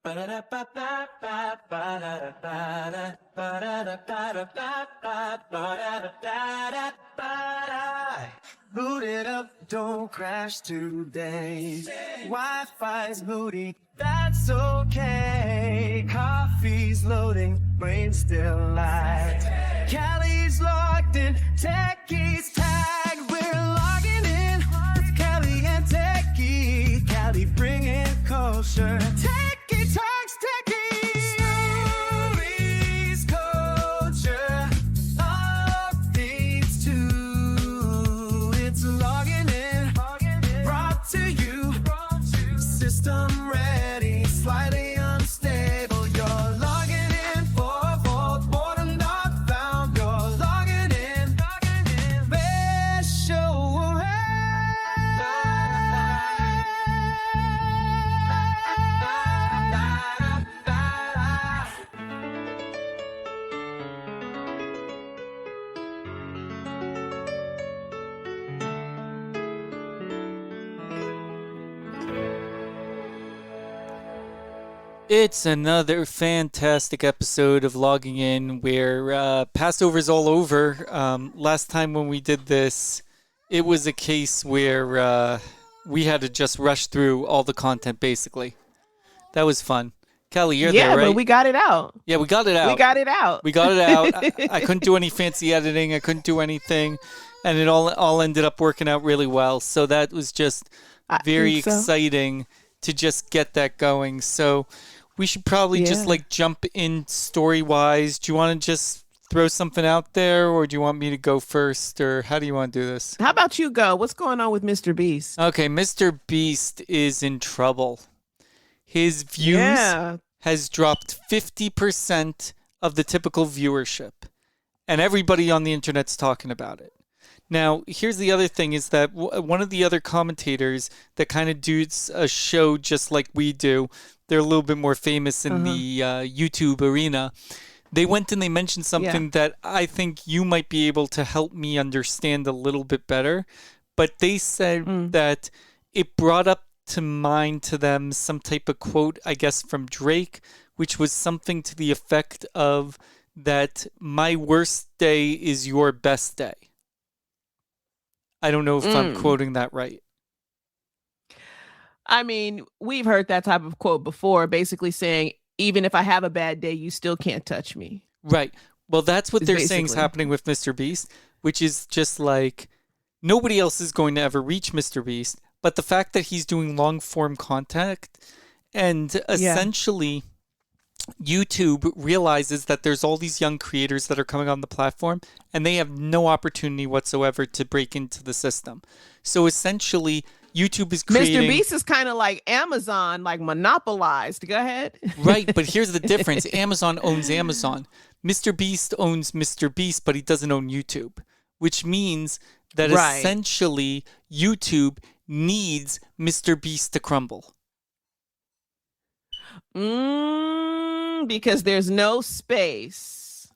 Boot it up, don't crash today. Wi-Fi's moody, that's okay. Coffee's loading, brain's still light. Kali's locked in, Techie's tagged. We're logging in with Kali and Techie. Kali bringing culture. Techie talks Techie. Stories, culture, updates too. It's logging in, brought to you. System ready, slightly unstable. You're logging in for a vault, boredom not found. You're logging in, best show around. It's another fantastic episode of Logging In where Passover's all over. Last time when we did this, it was a case where we had to just rush through all the content, basically. That was fun. Kali, you're there, right? Yeah, but we got it out. Yeah, we got it out. We got it out. We got it out. I couldn't do any fancy editing. I couldn't do anything. And it all ended up working out really well. So that was just very exciting to just get that going. So we should probably just like jump in story-wise. Do you want to just throw something out there, or do you want me to go first, or how do you want to do this? How about you go? What's going on with MrBeast? Okay, MrBeast is in trouble. His views has dropped 50% of the typical viewership, and everybody on the internet's talking about it. Now, here's the other thing is that one of the other commentators that kind of does a show just like we do, they're a little bit more famous in the YouTube arena. They went and they mentioned something that I think you might be able to help me understand a little bit better. But they said that it brought up to mind to them some type of quote, I guess, from Drake, which was something to the effect of that my worst day is your best day. I don't know if I'm quoting that right. I mean, we've heard that type of quote before, basically saying, even if I have a bad day, you still can't touch me. Right. Well, that's what they're saying is happening with MrBeast, which is just like nobody else is going to ever reach MrBeast. But the fact that he's doing long form content and essentially YouTube realizes that there's all these young creators that are coming on the platform and they have no opportunity whatsoever to break into the system. So essentially, YouTube is creating... MrBeast is kind of like Amazon, like monopolized. Go ahead. Right, but here's the difference. Amazon owns Amazon. MrBeast owns MrBeast, but he doesn't own YouTube, which means that essentially YouTube needs MrBeast to crumble. Because there's no space.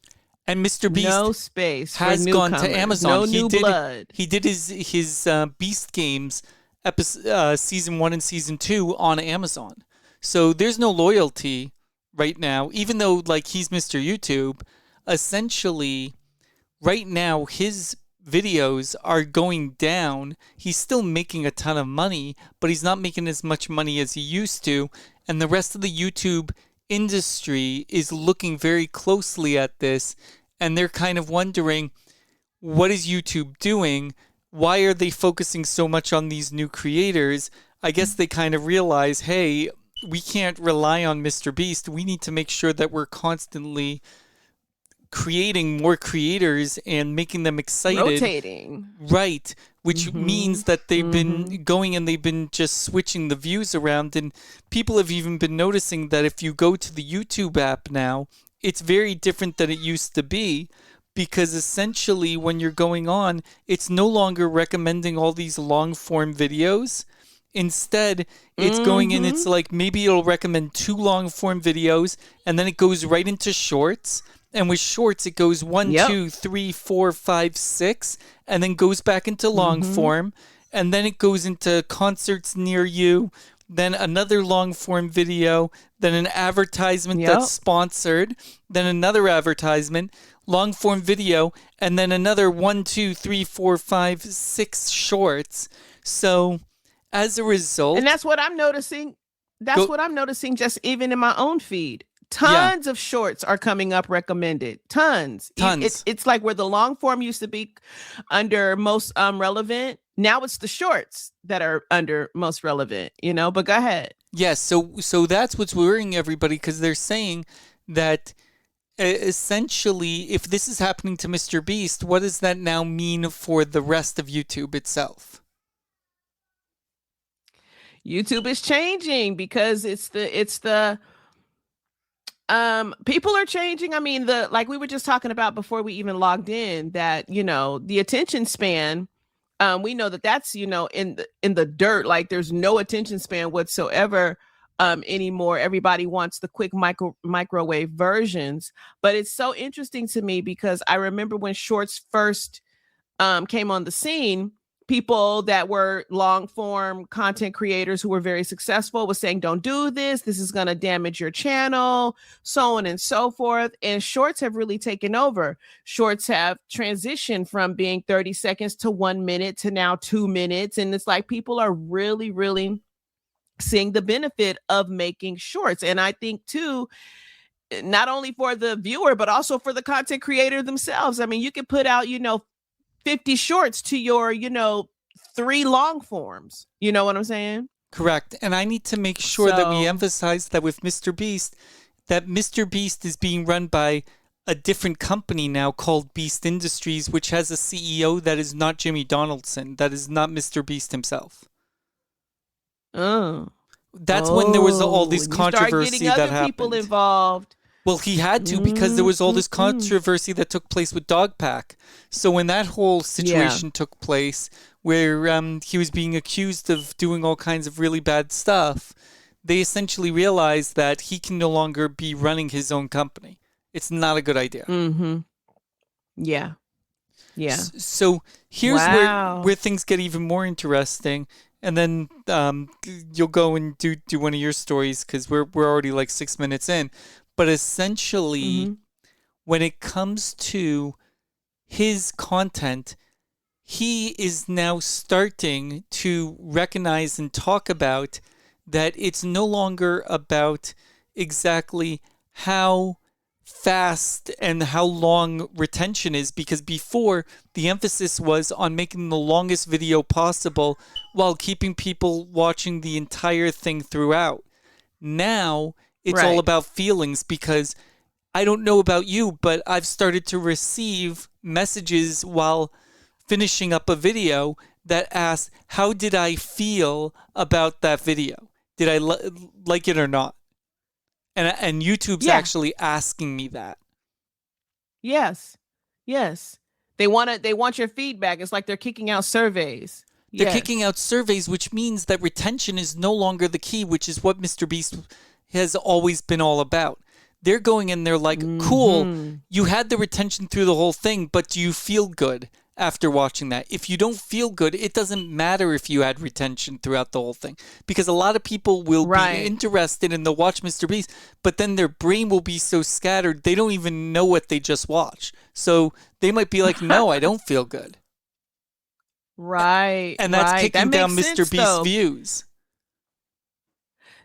And MrBeast has gone to Amazon. No new blood. He did his Beast Games season 1 and season 2 on Amazon. So there's no loyalty right now, even though like he's Mr. YouTube. Essentially, right now his videos are going down. He's still making a ton of money, but he's not making as much money as he used to. And the rest of the YouTube industry is looking very closely at this, and they're kind of wondering, what is YouTube doing? Why are they focusing so much on these new creators? I guess they kind of realize, hey, we can't rely on MrBeast. We need to make sure that we're constantly creating more creators and making them excited. Rotating. Right. Which means that they've been going and they've been just switching the views around. And people have even been noticing that if you go to the YouTube app now, it's very different than it used to be. Because essentially when you're going on, it's no longer recommending all these long form videos. Instead, it's going in, it's like maybe it'll recommend 2 long form videos and then it goes right into shorts. And with shorts, it goes 1, 2, 3, 4, 5, 6, and then goes back into long form. And then it goes into concerts near you, then another long form video, then an advertisement that's sponsored, then another advertisement, long form video, and then another 1, 2, 3, 4, 5, 6 shorts. So as a result, and that's what I'm noticing. That's what I'm noticing just even in my own feed. Tons of shorts are coming up recommended. Tons. It's like where the long form used to be under most relevant. Now it's the shorts that are under most relevant, but go ahead. Yes. So that's what's worrying everybody, because they're saying that essentially, if this is happening to MrBeast, what does that now mean for the rest of YouTube itself? YouTube is changing because it's the people are changing. I mean, like we were just talking about before we even logged in, that the attention span, we know that's in the dirt. Like there's no attention span whatsoever anymore. Everybody wants the quick microwave versions. But it's so interesting to me because I remember when shorts first came on the scene, people that were long form content creators who were very successful was saying, don't do this. This is going to damage your channel, so on and so forth. And shorts have really taken over. Shorts have transitioned from being 30 seconds to 1 minute to now 2 minutes. And it's like people are really, really seeing the benefit of making shorts. And I think too, not only for the viewer, but also for the content creator themselves. I mean, you can put out, 50 shorts to your, 3 long forms. You know what I'm saying? Correct. And I need to make sure that we emphasize that with MrBeast, that MrBeast is being run by a different company now called Beast Industries, which has a CEO that is not Jimmy Donaldson, that is not MrBeast himself. Oh. That's when there was all this controversy that happened. People involved. Well, he had to, because there was all this controversy that took place with Dogpack. So when that whole situation took place, where he was being accused of doing all kinds of really bad stuff, they essentially realized that he can no longer be running his own company. It's not a good idea. Mm-hmm. Yeah. Yeah. So here's where things get even more interesting. And then you'll go and do one of your stories, because we're already like 6 minutes in. But essentially, when it comes to his content, he is now starting to recognize and talk about that it's no longer about exactly how fast and how long retention is, because before the emphasis was on making the longest video possible while keeping people watching the entire thing throughout. Now it's all about feelings, because I don't know about you, but I've started to receive messages while finishing up a video that ask, how did I feel about that video? Did I like it or not? And YouTube's actually asking me that. Yes. They want your feedback. It's like they're kicking out surveys. They're kicking out surveys, which means that retention is no longer the key, which is what MrBeast has always been all about. They're going in there like, cool, you had the retention through the whole thing, but do you feel good after watching that? If you don't feel good, it doesn't matter if you had retention throughout the whole thing, because a lot of people will be interested and they'll watch MrBeast, but then their brain will be so scattered they don't even know what they just watched. So they might be like, no, I don't feel good. Right. And that's kicking down MrBeast's views.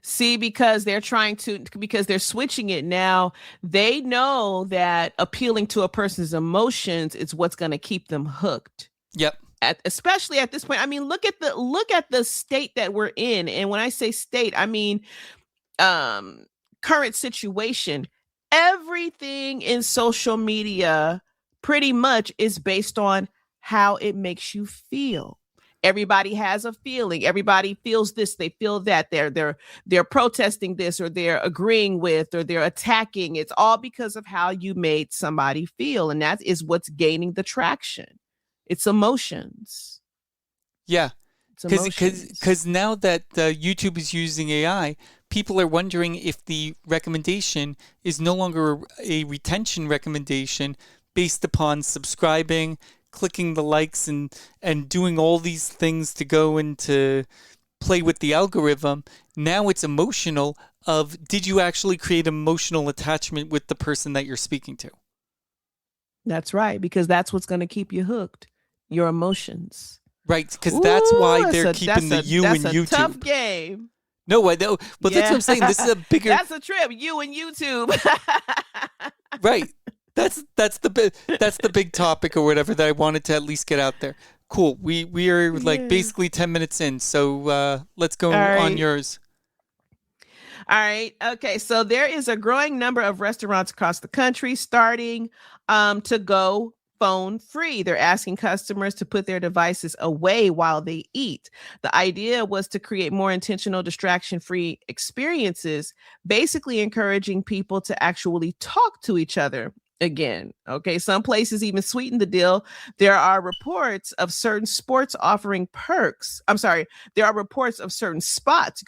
See, because they're switching it now. They know that appealing to a person's emotions is what's going to keep them hooked. Yep. Especially at this point. I mean, look at the state that we're in. And when I say state, I mean current situation. Everything in social media pretty much is based on how it makes you feel. Everybody has a feeling. Everybody feels this. They feel that. They're protesting this, or they're agreeing with, or they're attacking. It's all because of how you made somebody feel, and that is what's gaining the traction. It's emotions. Yeah, because now that YouTube is using AI, people are wondering if the recommendation is no longer a retention recommendation based upon subscribing, clicking the likes, and doing all these things to go and to play with the algorithm. Now it's emotional of, did you actually create emotional attachment with the person that you're speaking to? That's right, because that's what's going to keep you hooked. Your emotions. Right, because that's why they're keeping the you in YouTube. That's a tough game. No, I know. But that's what I'm saying. This is a bigger... That's a trip. You and YouTube. Right. That's the big topic or whatever that I wanted to at least get out there. Cool. We are like basically 10 minutes in. So let's go on yours. All right. Okay. So there is a growing number of restaurants across the country starting to go phone free. They're asking customers to put their devices away while they eat. The idea was to create more intentional, distraction-free experiences, basically encouraging people to actually talk to each other again. Okay. Some places even sweeten the deal. There are reports of certain sports offering perks. There are reports of certain spots,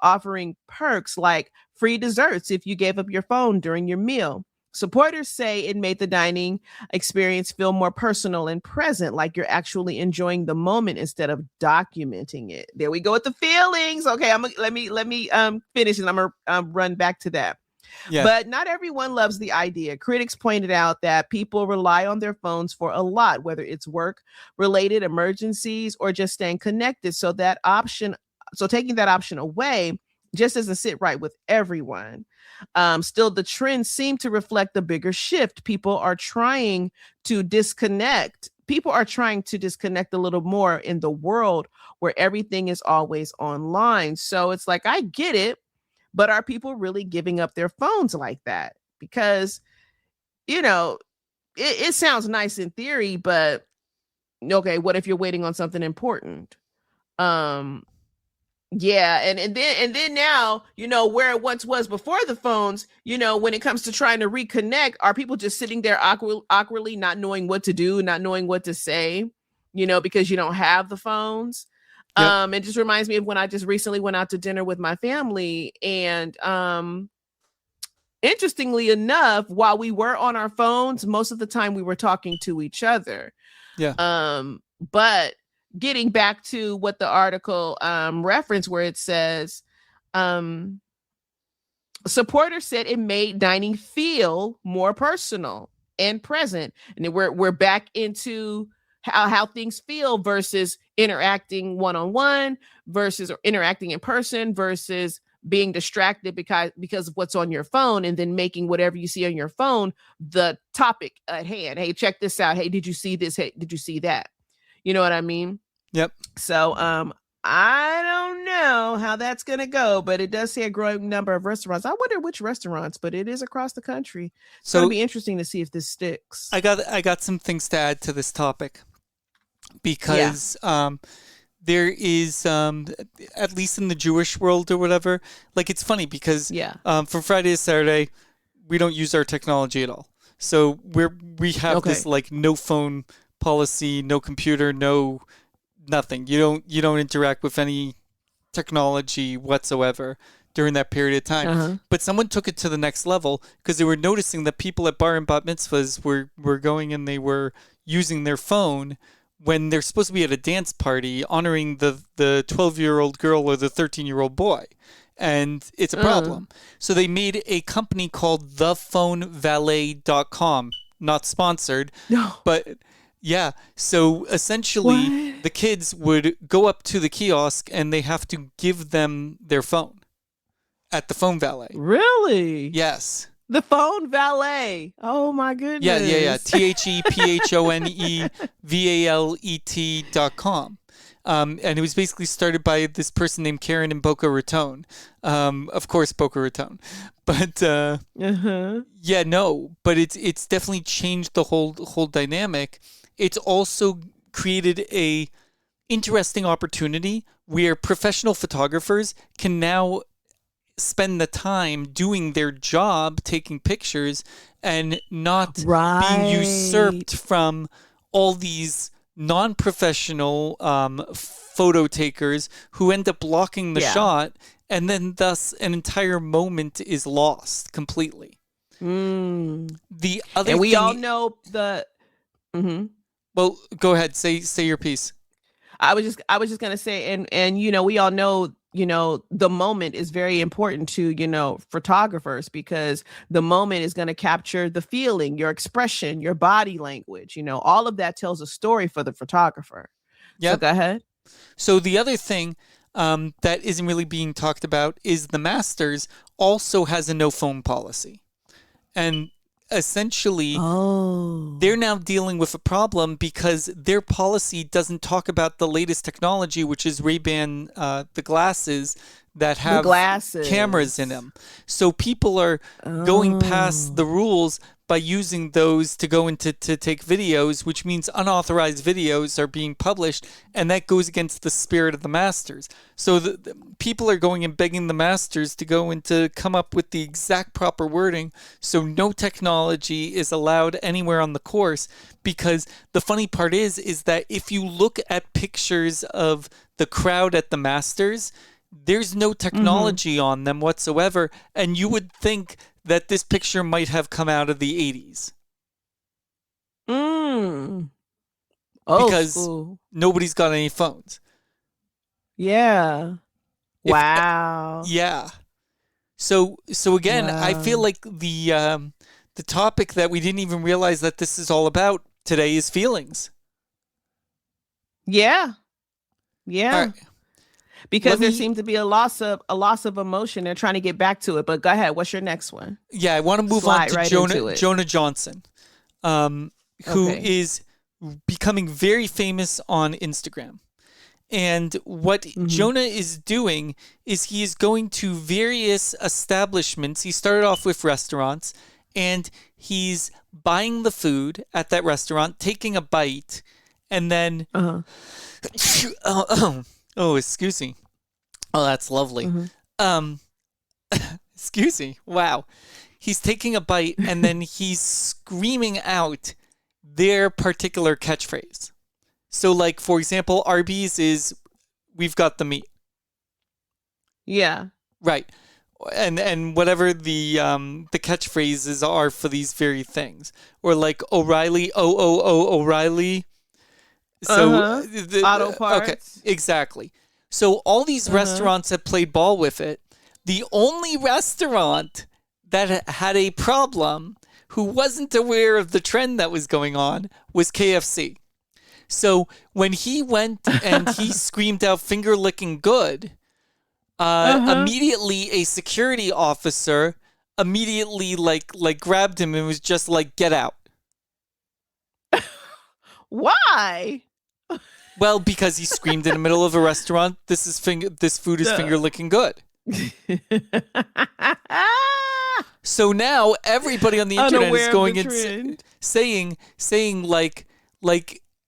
offering perks like free desserts if you gave up your phone during your meal. Supporters say it made the dining experience feel more personal and present, like you're actually enjoying the moment instead of documenting it. There we go with the feelings. Okay, let me finish, and I'm gonna run back to that. Yeah. But not everyone loves the idea. Critics pointed out that people rely on their phones for a lot, whether it's work-related emergencies or just staying connected. So taking that option away just doesn't sit right with everyone. Still, the trends seem to reflect the bigger shift. People are trying to disconnect. People are trying to disconnect a little more in the world where everything is always online. So it's like, I get it, but are people really giving up their phones like that? Because, it sounds nice in theory, but okay, what if you're waiting on something important? Yeah, and then now, where it once was before the phones, when it comes to trying to reconnect, are people just sitting there awkwardly not knowing what to do, not knowing what to say, because you don't have the phones? Yep. It just reminds me of when I just recently went out to dinner with my family, and interestingly enough, while we were on our phones, most of the time we were talking to each other. Yeah. But getting back to what the article referenced, where it says, supporters said it made dining feel more personal and present. And we're back into how things feel versus interacting one-on-one versus interacting in person versus being distracted because of what's on your phone, and then making whatever you see on your phone the topic at hand. Hey, check this out. Hey, did you see this? Hey, did you see that? You know what I mean? Yep. So I don't know how that's going to go, but it does say a growing number of restaurants. I wonder which restaurants, but it is across the country. It's going to be interesting to see if this sticks. I got some things to add to this topic, because there is, at least in the Jewish world or whatever, like, it's funny because from Friday to Saturday, we don't use our technology at all. So we have this like no phone policy, no computer, no nothing. You don't interact with any technology whatsoever during that period of time. Uh-huh. But someone took it to the next level because they were noticing that people at bar and bat mitzvahs were going and they were using their phone when they're supposed to be at a dance party honoring the 12-year-old girl or the 13-year-old boy. And it's a problem. So they made a company called thephonevalet.com. Not sponsored. No. But yeah. So essentially the kids would go up to the kiosk and they have to give them their phone at the phone valet. Really? Yes. The phone valet. Oh my goodness. Yeah. ThePhonevalet.com. And it was basically started by this person named Karen in Boca Raton. Of course, Boca Raton. But but it's definitely changed the whole dynamic. It's also created a interesting opportunity where professional photographers can now spend the time doing their job, taking pictures, and not being usurped from all these non-professional photo takers who end up blocking the shot, and then thus an entire moment is lost completely. The other we all know the. Mm-hmm. Well, go ahead. Say your piece. I was just gonna say, and we all know the moment is very important to, photographers, because the moment is going to capture the feeling, your expression, your body language, all of that tells a story for the photographer. Yep. So go ahead. So the other thing that isn't really being talked about is the Masters also has a no phone policy. And essentially, they're now dealing with a problem because their policy doesn't talk about the latest technology, which is Ray-Ban, the glasses that have cameras in them. So people are going past the rules by using those to go into to take videos, which means unauthorized videos are being published, and that goes against the spirit of the Masters. So the people are going and begging the Masters to go and to come up with the exact proper wording so no technology is allowed anywhere on the course, because the funny part is that if you look at pictures of the crowd at the Masters, there's no technology on them whatsoever, and you would think that this picture might have come out of the 80s. Because nobody's got any phones. Yeah. Wow. Yeah. So again, I feel like the topic that we didn't even realize that this is all about today is feelings. Yeah. Yeah. Right. Because there seems to be a loss of emotion. They're trying to get back to it. But go ahead. What's your next one? Yeah, I want to move on to Jonah Johnson, who is becoming very famous on Instagram. And what Jonah is doing is he is going to various establishments. He started off with restaurants, and he's buying the food at that restaurant, taking a bite, and then... Oh, excuse me. Oh, that's lovely. Excuse me. Wow. He's taking a bite and then he's screaming out their particular catchphrase. So, like, for example, Arby's is, "We've got the meat." Yeah. Right. And whatever the catchphrases are for these very things. Or like O'Reilly, O'Reilly. So auto parts. Okay, exactly. So all these restaurants have played ball with it. The only restaurant that had a problem, who wasn't aware of the trend that was going on, was KFC. So when he went and he screamed out "finger licking good," immediately a security officer immediately like grabbed him and was just like, "Get out." Why? Well, because he screamed in the middle of a restaurant, this food is finger licking good. So now everybody on the internet is going and saying like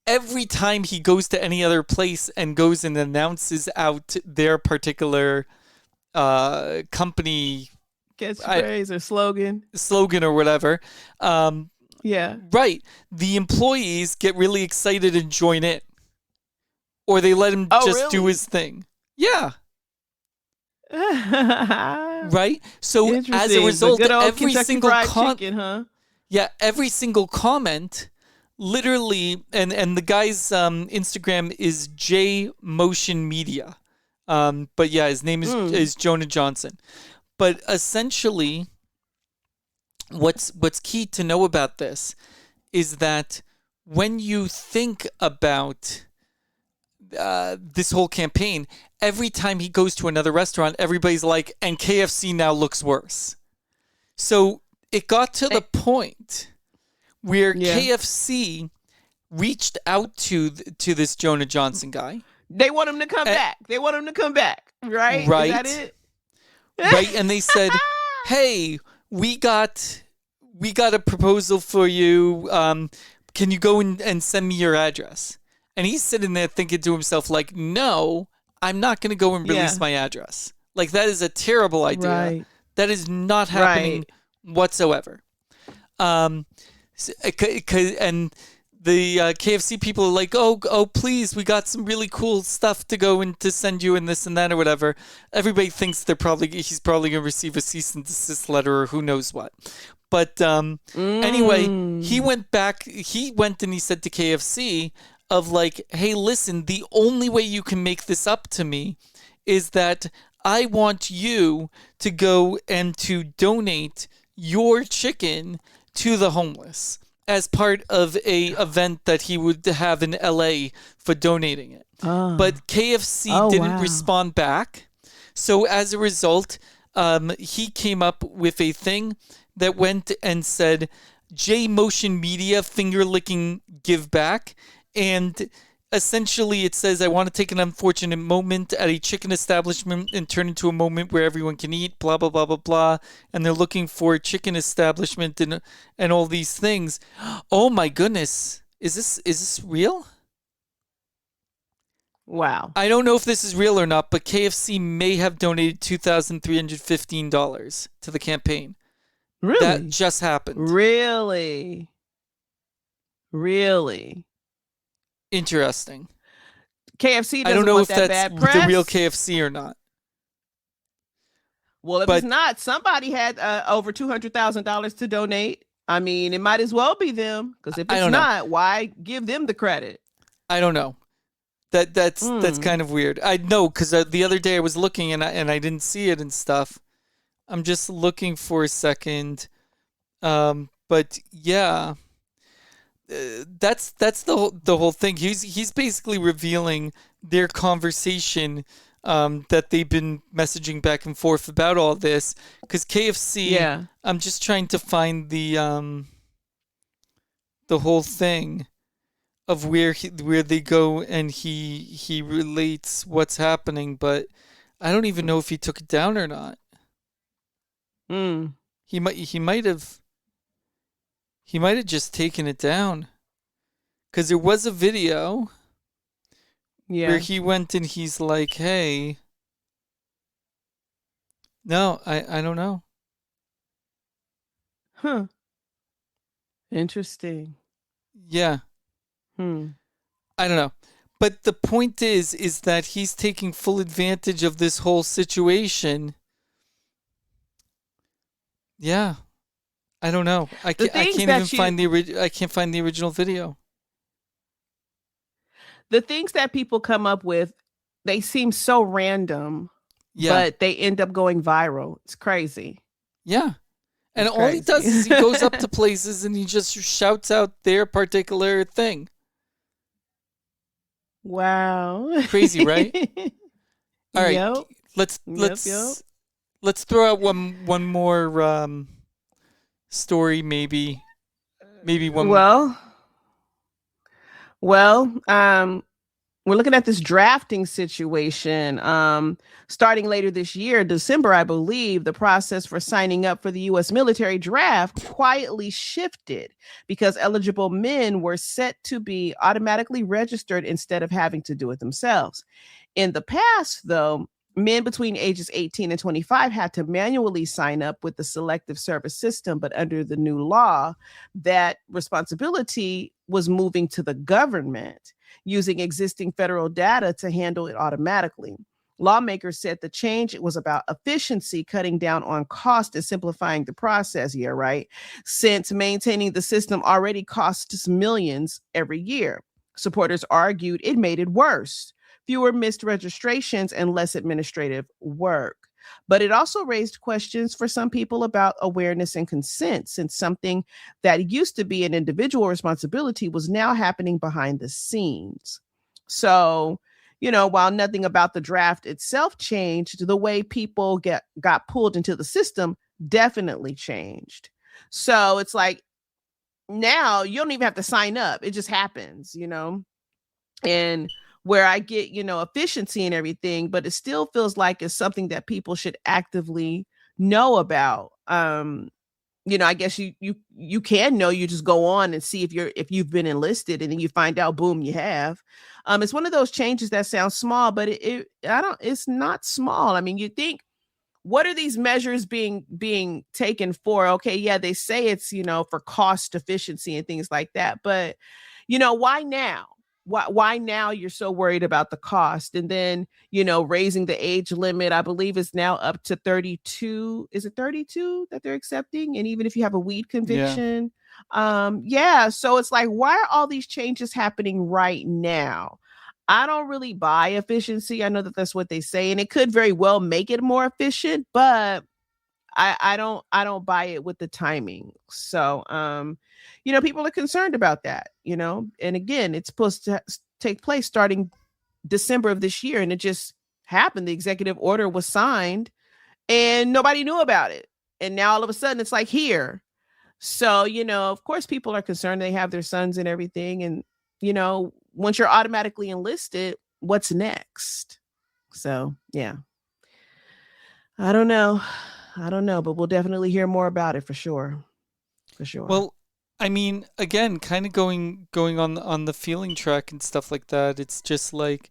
every time he goes to any other place and goes and announces out their particular company catchphrase or slogan or whatever. Yeah. Right. The employees get really excited and join in. Or they let him do his thing. Yeah. Right? So as a result, every single every single comment literally, and the guy's Instagram is J Motion Media. But yeah, his name is Jonah Johnson. But essentially, what's key to know about this is that when you think about this whole campaign, every time he goes to another restaurant, everybody's like, "And KFC now looks worse." So it got to the point where KFC reached out to this Jonah Johnson guy. They want him to come back. They want him to come back, right? Right. Is that it? Right, and they said, "Hey, we got a proposal for you. Can you go and send me your address?" And he's sitting there thinking to himself, like, "No, I'm not going to go and release my address. Like, that is a terrible idea. Right. That is not happening whatsoever." And the KFC people are like, oh, please, we got some really cool stuff to go and to send you and this and that or whatever. Everybody thinks he's probably going to receive a cease and desist letter or who knows what. But anyway, he went and he said to KFC of like, "Hey, listen, the only way you can make this up to me is that I want you to go and to donate your chicken to the homeless as part of a event that he would have in LA for donating it. But KFC didn't respond back. So as a result, he came up with a thing that went and said, J Motion Media finger licking give back. And essentially it says, I want to take an unfortunate moment at a chicken establishment and turn into a moment where everyone can eat, blah, blah, blah, blah, blah. And they're looking for a chicken establishment and all these things. Oh my goodness. Is this real? Wow. I don't know if this is real or not, but KFC may have donated $2,315 to the campaign. Really? That just happened. Really? Interesting. KFC doesn't I don't know want if that that's bad press. the real KFC or not. Well, if it's not, somebody had over $200,000 to donate. I mean, it might as well be them, because if it's not, why give them the credit? I don't know. That's kind of weird. I know, because the other day I was looking and I didn't see it and stuff. I'm just looking for a second. But yeah, that's the whole thing. He's basically revealing their conversation that they've been messaging back and forth about all this. Because KFC, I'm just trying to find the whole thing of where they go and he relates what's happening, but I don't even know if he took it down or not. He might have just taken it down, because there was a video where he went and he's like, hey, no, I don't know. Interesting. Yeah. I don't know. But the point is that he's taking full advantage of this whole situation. Yeah. I don't know. I can't even find I can't find the original video. The things that people come up with, they seem so random, but they end up going viral. It's crazy. Yeah. And all he does is he goes up to places and he just shouts out their particular thing. Wow. Crazy, right? All right. Yep. Let's throw out one more story, maybe one. Well, we're looking at this drafting situation. Starting later this year, December, I believe, the process for signing up for the U.S. military draft quietly shifted because eligible men were set to be automatically registered instead of having to do it themselves. In the past, though, men between ages 18 and 25 had to manually sign up with the selective service system, but under the new law, that responsibility was moving to the government, using existing federal data to handle it automatically. Lawmakers said the change was about efficiency, cutting down on cost and simplifying the process here, right? Since maintaining the system already costs millions every year. Supporters argued it made it worse. Fewer missed registrations and less administrative work. But it also raised questions for some people about awareness and consent, since something that used to be an individual responsibility was now happening behind the scenes. So, while nothing about the draft itself changed, the way people got pulled into the system definitely changed. So it's like, now you don't even have to sign up. It just happens, and where I get, efficiency and everything, but it still feels like it's something that people should actively know about. I guess you can know. You just go on and see if you've been enlisted, and then you find out, boom, you have. It's one of those changes that sounds small, but it's not small. I mean, you think, what are these measures being taken for? Okay, yeah, they say it's, for cost efficiency and things like that, but why now? Why now you're so worried about the cost? And then, raising the age limit, I believe, is now up to 32. Is it 32 that they're accepting? And even if you have a weed conviction. So it's like, why are all these changes happening right now? I don't really buy efficiency. I know that that's what they say, and it could very well make it more efficient, but I don't buy it with the timing. So, people are concerned about that, and again, it's supposed to take place starting December of this year, and it just happened. The executive order was signed and nobody knew about it. And now all of a sudden it's like here. So, of course people are concerned. They have their sons and everything. And, once you're automatically enlisted, what's next? So, yeah. I don't know, but we'll definitely hear more about it for sure. For sure. Well, I mean, again, kind of going on the feeling track and stuff like that. It's just like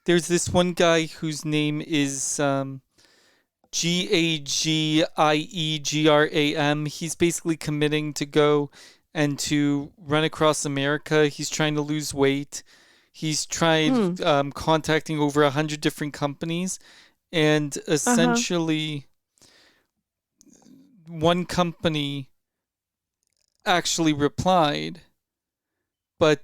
there's this one guy whose name is Gagiegram. He's basically committing to go and to run across America. He's trying to lose weight. He's tried contacting over 100 different companies, and essentially one company actually replied, but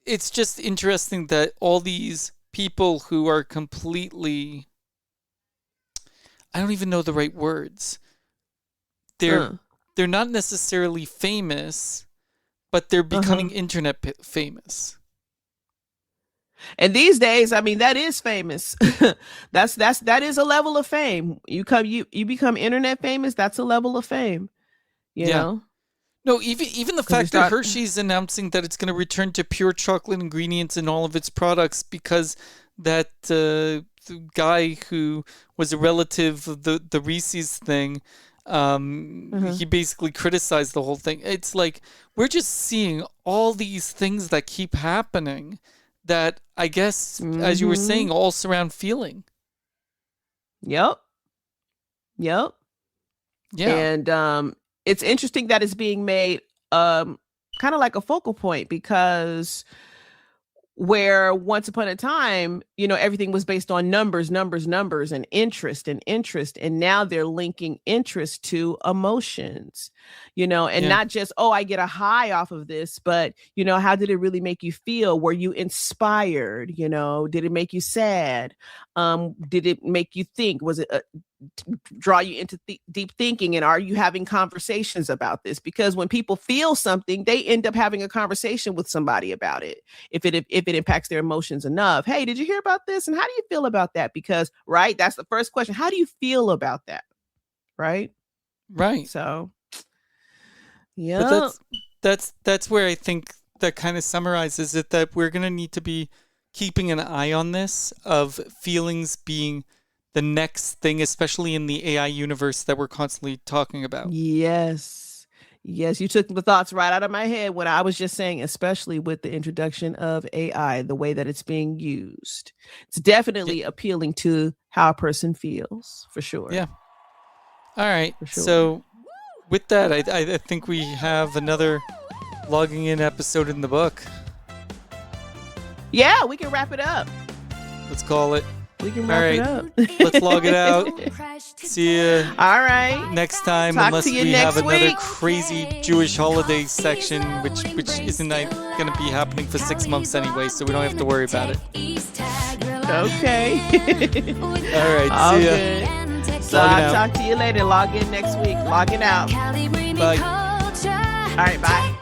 it's just interesting that all these people who are completely, I don't even know the right words, they're not necessarily famous, but they're becoming internet famous. And these days, I mean, that is famous. that is a level of fame. You become internet famous. That's a level of fame. You know? No, even the fact that Hershey's announcing that it's going to return to pure chocolate ingredients in all of its products because that the guy who was a relative of the Reese's thing, he basically criticized the whole thing. It's like we're just seeing all these things that keep happening that I guess, as you were saying, all surround feeling. Yep. Yeah. And it's interesting that it's being made kind of like a focal point, because where once upon a time, everything was based on numbers and interest. And now they're linking interest to emotions, not just, I get a high off of this, but, how did it really make you feel? Were you inspired? Did it make you sad? Did it make you think? Was it draw you into deep thinking? And are you having conversations about this? Because when people feel something, they end up having a conversation with somebody about it. If it impacts their emotions enough. Hey, did you hear about this? And how do you feel about that? Because, right, that's the first question. How do you feel about that? Right. So, yeah. But that's where I think that kind of summarizes it, that we're going to need to be keeping an eye on this, of feelings being the next thing, especially in the AI universe that we're constantly talking about. Yes, you took the thoughts right out of my head when I was just saying, especially with the introduction of AI, the way that it's being used. It's definitely appealing to how a person feels, for sure. Yeah. All right. For sure. So with that, I think we have another logging in episode in the book. Yeah, we can wrap it up. Let's call it. We can wrap it up. Let's log it out. See you. All right. Next time, unless we have another crazy Jewish holiday section, which isn't going to be happening for 6 months anyway, so we don't have to worry about it. Okay. All right. See ya. Good. So I'll talk to you later. Log in next week. Logging out. Bye. All right. Bye.